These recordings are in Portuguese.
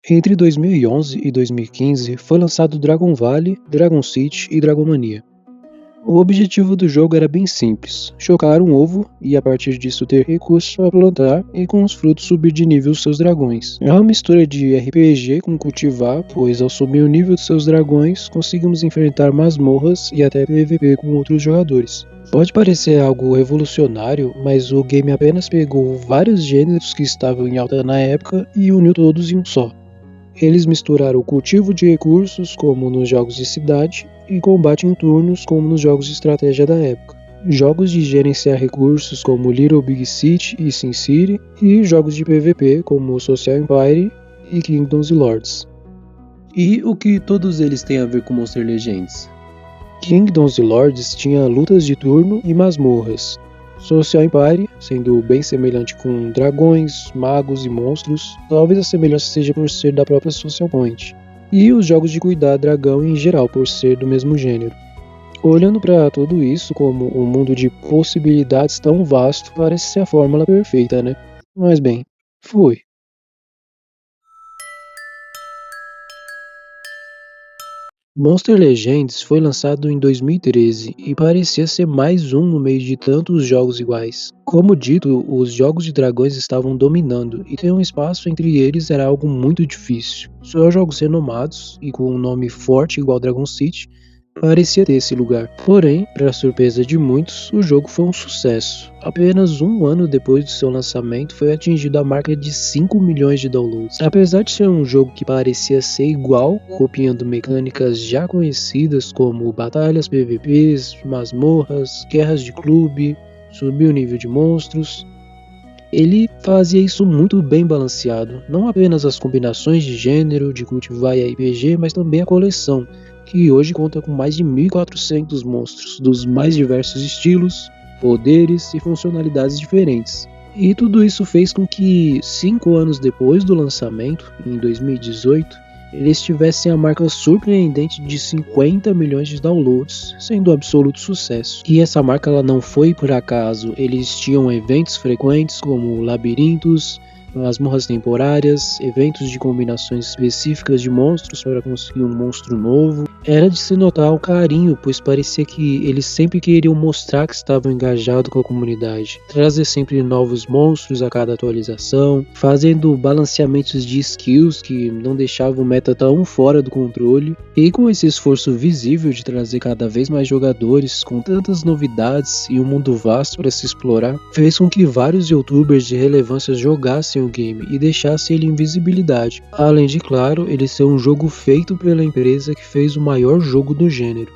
Entre 2011 e 2015 foi lançado Dragon Valley, Dragon City e Dragomania. O objetivo do jogo era bem simples: chocar um ovo e a partir disso ter recursos para plantar e com os frutos subir de nível seus dragões. É uma mistura de RPG com cultivar, pois ao subir o nível dos seus dragões conseguimos enfrentar masmorras e até PVP com outros jogadores. Pode parecer algo revolucionário, mas o game apenas pegou vários gêneros que estavam em alta na época e uniu todos em um só. Eles misturaram o cultivo de recursos, como nos jogos de cidade, e combate em turnos, como nos jogos de estratégia da época. Jogos de gerenciar recursos, como Little Big City e SimCity, e jogos de PvP, como Social Empire e Kingdoms e Lords. E o que todos eles têm a ver com Monster Legends? Kingdoms e Lords tinha lutas de turno e masmorras. Social Empire, sendo bem semelhante com dragões, magos e monstros, talvez a semelhança seja por ser da própria Social Point. E os jogos de cuidar dragão em geral, por ser do mesmo gênero. Olhando para tudo isso como um mundo de possibilidades tão vasto, parece ser a fórmula perfeita, né? Mas bem, foi. Monster Legends foi lançado em 2013 e parecia ser mais um no meio de tantos jogos iguais. Como dito, os jogos de dragões estavam dominando e ter um espaço entre eles era algo muito difícil. Só jogos renomados e com um nome forte igual Dragon City parecia ter esse lugar. Porém, para surpresa de muitos, o jogo foi um sucesso. Apenas um ano depois do seu lançamento, foi atingido a marca de 5 milhões de downloads. Apesar de ser um jogo que parecia ser igual, copiando mecânicas já conhecidas como batalhas PVPs, masmorras, guerras de clube, subir o nível de monstros, ele fazia isso muito bem balanceado, não apenas as combinações de gênero, de cultivar e RPG, mas também a coleção, que hoje conta com mais de 1.400 monstros, dos mais diversos estilos, poderes e funcionalidades diferentes. E tudo isso fez com que, 5 anos depois do lançamento, em 2018, eles tivessem a marca surpreendente de 50 milhões de downloads, sendo um absoluto sucesso. E essa marca ela não foi por acaso, eles tinham eventos frequentes como labirintos, masmorras temporárias, eventos de combinações específicas de monstros para conseguir um monstro novo. Era de se notar o carinho, pois parecia que eles sempre queriam mostrar que estavam engajados com a comunidade, trazer sempre novos monstros a cada atualização, fazendo balanceamentos de skills que não deixavam o meta tão fora do controle, e com esse esforço visível de trazer cada vez mais jogadores com tantas novidades e um mundo vasto para se explorar, fez com que vários youtubers de relevância jogassem o game e deixassem ele em visibilidade, além de, claro, ele ser um jogo feito pela empresa que fez o maior jogo do gênero.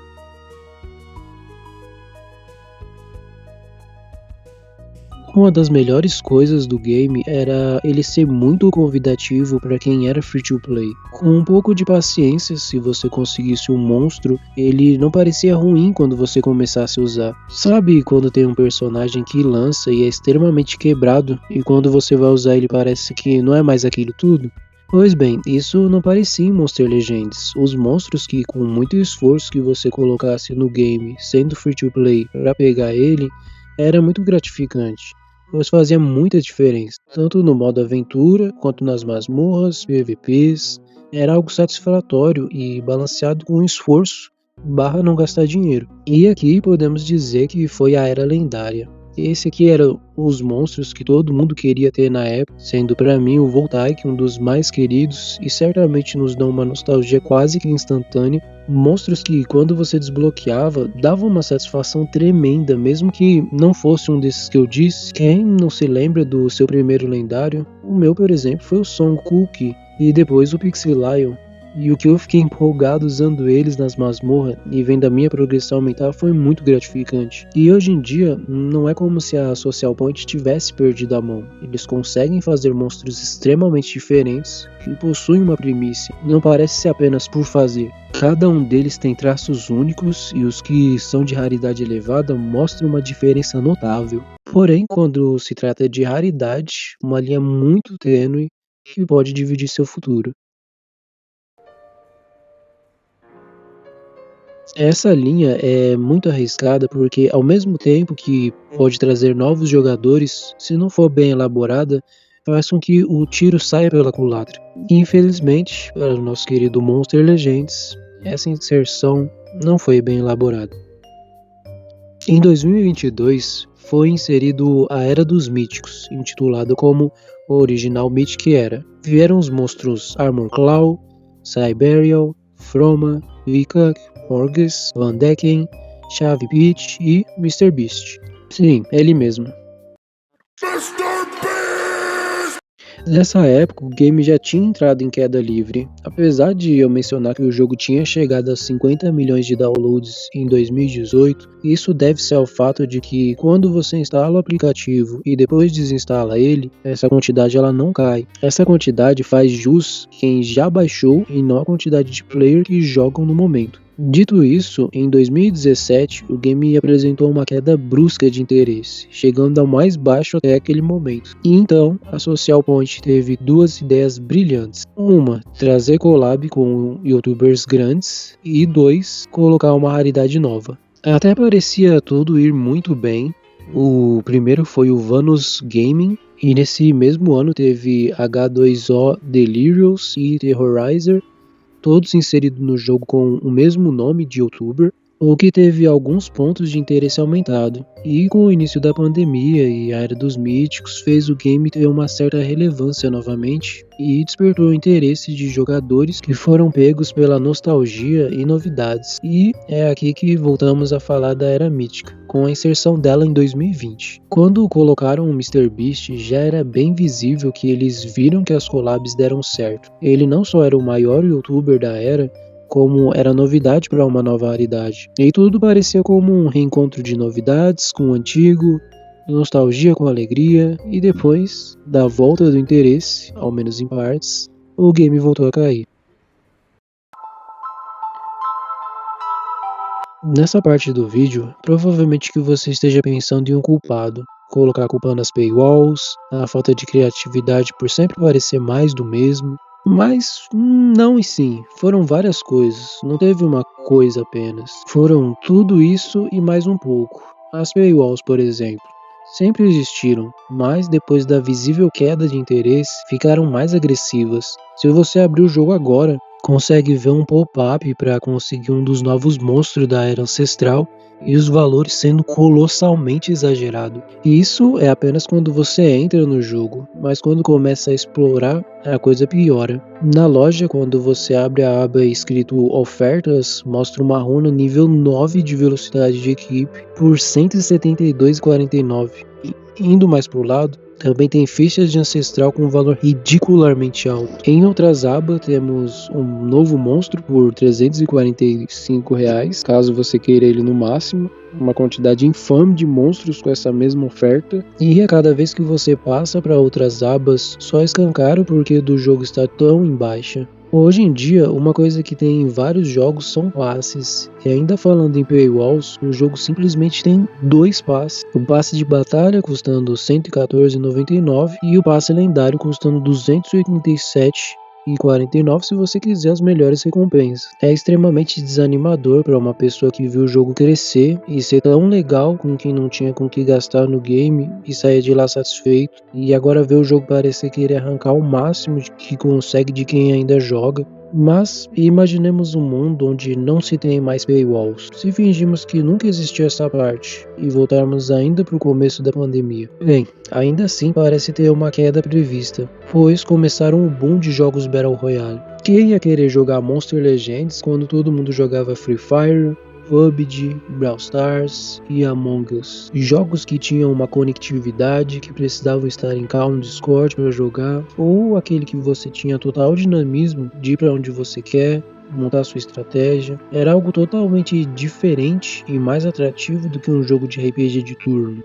Uma das melhores coisas do game era ele ser muito convidativo para quem era free to play. Com um pouco de paciência, se você conseguisse um monstro, ele não parecia ruim quando você começasse a usar. Sabe quando tem um personagem que lança e é extremamente quebrado, e quando você vai usar ele parece que não é mais aquilo tudo? Pois bem, isso não parecia em Monster Legends. Os monstros que com muito esforço que você colocasse no game, sendo free to play, para pegar ele, era muito gratificante, pois fazia muita diferença, tanto no modo aventura, quanto nas masmorras, PVPs, era algo satisfatório e balanceado com esforço, barra não gastar dinheiro. E aqui podemos dizer que foi a Era Lendária. Esse aqui eram os monstros que todo mundo queria ter na época, sendo para mim o Voltaic um dos mais queridos e certamente nos dão uma nostalgia quase que instantânea. Monstros que quando você desbloqueava davam uma satisfação tremenda, mesmo que não fosse um desses que eu disse. Quem não se lembra do seu primeiro lendário? O meu, por exemplo, foi o Son Cookie e depois o Pixelion. E o que eu fiquei empolgado usando eles nas masmorras e vendo a minha progressão aumentar foi muito gratificante. E hoje em dia, não é como se a Social Point tivesse perdido a mão. Eles conseguem fazer monstros extremamente diferentes que possuem uma primícia. Não parece ser apenas por fazer. Cada um deles tem traços únicos e os que são de raridade elevada mostram uma diferença notável. Porém, quando se trata de raridade, uma linha muito tênue que pode dividir seu futuro. Essa linha é muito arriscada porque, ao mesmo tempo que pode trazer novos jogadores, se não for bem elaborada, faz com que o tiro saia pela culatra. Infelizmente, para o nosso querido Monster Legends, essa inserção não foi bem elaborada. Em 2022, foi inserido a Era dos Míticos, intitulado como o original Mythic Era. Vieram os monstros Armor Claw, Cyberial, Froma, Vikak, Morgus, Van Decken, Chave Peach e Mr. Beast. Sim, ele mesmo. Nessa época, o game já tinha entrado em queda livre. Apesar de eu mencionar que o jogo tinha chegado a 50 milhões de downloads em 2018, isso deve-se ao fato de que quando você instala o aplicativo e depois desinstala ele, essa quantidade ela não cai. Essa quantidade faz jus quem já baixou e não a quantidade de players que jogam no momento. Dito isso, em 2017, o game apresentou uma queda brusca de interesse, chegando ao mais baixo até aquele momento. E então, a Social Point teve duas ideias brilhantes. Uma, trazer collab com youtubers grandes, e dois, colocar uma raridade nova. Até parecia tudo ir muito bem. O primeiro foi o Vanus Gaming, e nesse mesmo ano teve H2O Delirious e Terrorizer, todos inseridos no jogo com o mesmo nome de youtuber, o que teve alguns pontos de interesse aumentado. E com o início da pandemia e a Era dos Míticos, fez o game ter uma certa relevância novamente e despertou o interesse de jogadores que foram pegos pela nostalgia e novidades. E é aqui que voltamos a falar da Era Mítica, com a inserção dela em 2020. Quando colocaram o Mr. Beast, já era bem visível que eles viram que as collabs deram certo. Ele não só era o maior youtuber da era, como era novidade para uma nova raridade. E tudo parecia como um reencontro de novidades com o antigo, nostalgia com alegria, e depois da volta do interesse, ao menos em partes, o game voltou a cair. Nessa parte do vídeo, provavelmente que você esteja pensando em um culpado. Colocar a culpa nas paywalls, a falta de criatividade por sempre parecer mais do mesmo. Mas não e sim, foram várias coisas, não teve uma coisa apenas. Foram tudo isso e mais um pouco. As paywalls, por exemplo, sempre existiram, mas depois da visível queda de interesse, ficaram mais agressivas. Se você abrir o jogo agora, consegue ver um pop-up para conseguir um dos novos monstros da era ancestral e os valores sendo colossalmente exagerados. E isso é apenas quando você entra no jogo, mas quando começa a explorar, a coisa piora. Na loja, quando você abre a aba escrito ofertas, mostra uma runa nível 9 de velocidade de equipe por R$ 172,49. E indo mais pro lado, também tem fichas de ancestral com um valor ridicularmente alto. Em outras abas temos um novo monstro por R$ 345, caso você queira ele no máximo. Uma quantidade infame de monstros com essa mesma oferta. E a cada vez que você passa para outras abas, só escancara porque do jogo está tão em baixa. Hoje em dia, uma coisa que tem em vários jogos são passes. E ainda falando em paywalls, o jogo simplesmente tem 2 passes. O passe de batalha custando R$ 114,99 e o passe lendário custando R$ 287,49 se você quiser as melhores recompensas. É extremamente desanimador para uma pessoa que viu o jogo crescer e ser tão legal com quem não tinha com que gastar no game e sair de lá satisfeito, e agora ver o jogo parecer querer arrancar o máximo que consegue de quem ainda joga. Mas imaginemos um mundo onde não se tem mais paywalls. Se fingimos que nunca existiu essa parte e voltarmos ainda para o começo da pandemia. Bem, ainda assim parece ter uma queda prevista, pois começaram o boom de jogos Battle Royale. Quem ia querer jogar Monster Legends quando todo mundo jogava Free Fire, PUBG, Brawl Stars e Among Us? Jogos que tinham uma conectividade, que precisavam estar em call no Discord para jogar, ou aquele que você tinha total dinamismo de ir para onde você quer, montar sua estratégia. Era algo totalmente diferente e mais atrativo do que um jogo de RPG de turno.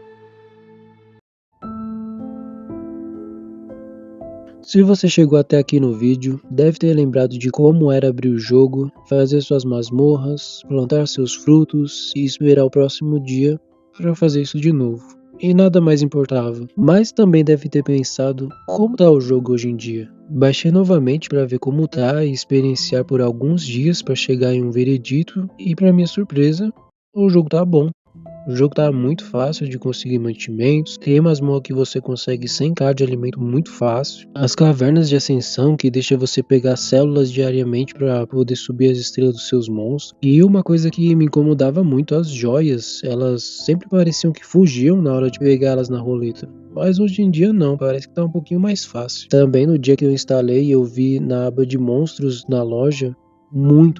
Se você chegou até aqui no vídeo, deve ter lembrado de como era abrir o jogo, fazer suas masmorras, plantar seus frutos e esperar o próximo dia para fazer isso de novo. E nada mais importava. Mas também deve ter pensado como tá o jogo hoje em dia. Baixei novamente para ver como tá e experienciar por alguns dias para chegar em um veredito, e para minha surpresa, o jogo tá bom. O jogo tá muito fácil de conseguir mantimentos, tem masmorra que você consegue 100k de alimento muito fácil, as cavernas de ascensão que deixa você pegar células diariamente para poder subir as estrelas dos seus monstros. E uma coisa que me incomodava muito, as joias, elas sempre pareciam que fugiam na hora de pegar elas na roleta. Mas hoje em dia não, parece que tá um pouquinho mais fácil. Também no dia que eu instalei, eu vi na aba de monstros na loja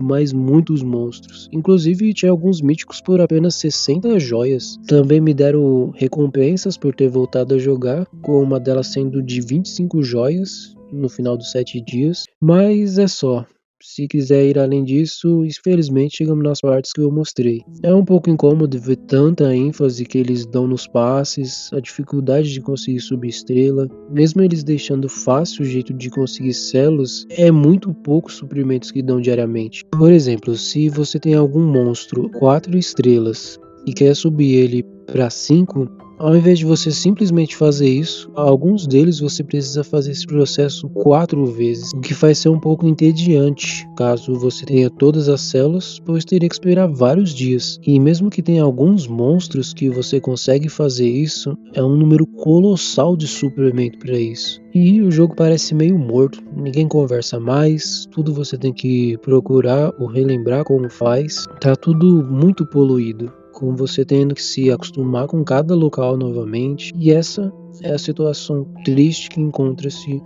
mas muitos monstros. Inclusive tinha alguns míticos por apenas 60 joias. Também me deram recompensas por ter voltado a jogar, com uma delas sendo de 25 joias no final dos 7 dias. Mas é só. Se quiser ir além disso, infelizmente chegamos nas partes que eu mostrei. É um pouco incômodo ver tanta ênfase que eles dão nos passes, a dificuldade de conseguir subir estrela, mesmo eles deixando fácil o jeito de conseguir celos, é muito poucos suprimentos que dão diariamente. Por exemplo, se você tem algum monstro 4 estrelas e quer subir ele para 5, ao invés de você simplesmente fazer isso, alguns deles você precisa fazer esse processo 4 vezes, o que faz ser um pouco entediante, caso você tenha todas as células, pois teria que esperar vários dias. E mesmo que tenha alguns monstros que você consegue fazer isso, é um número colossal de suplemento para isso. E o jogo parece meio morto, ninguém conversa mais, tudo você tem que procurar ou relembrar como faz, tá tudo muito poluído, com você tendo que se acostumar com cada local novamente, e essa é a situação triste que encontra-se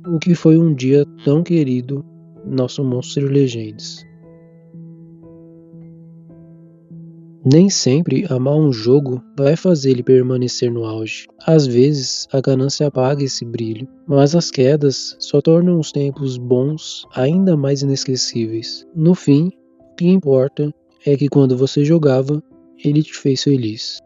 o que foi um dia tão querido, nosso Monster Legends. Nem sempre amar um jogo vai fazer ele permanecer no auge. Às vezes, a ganância apaga esse brilho, mas as quedas só tornam os tempos bons ainda mais inesquecíveis. No fim, o que importa é que quando você jogava, ele te fez feliz.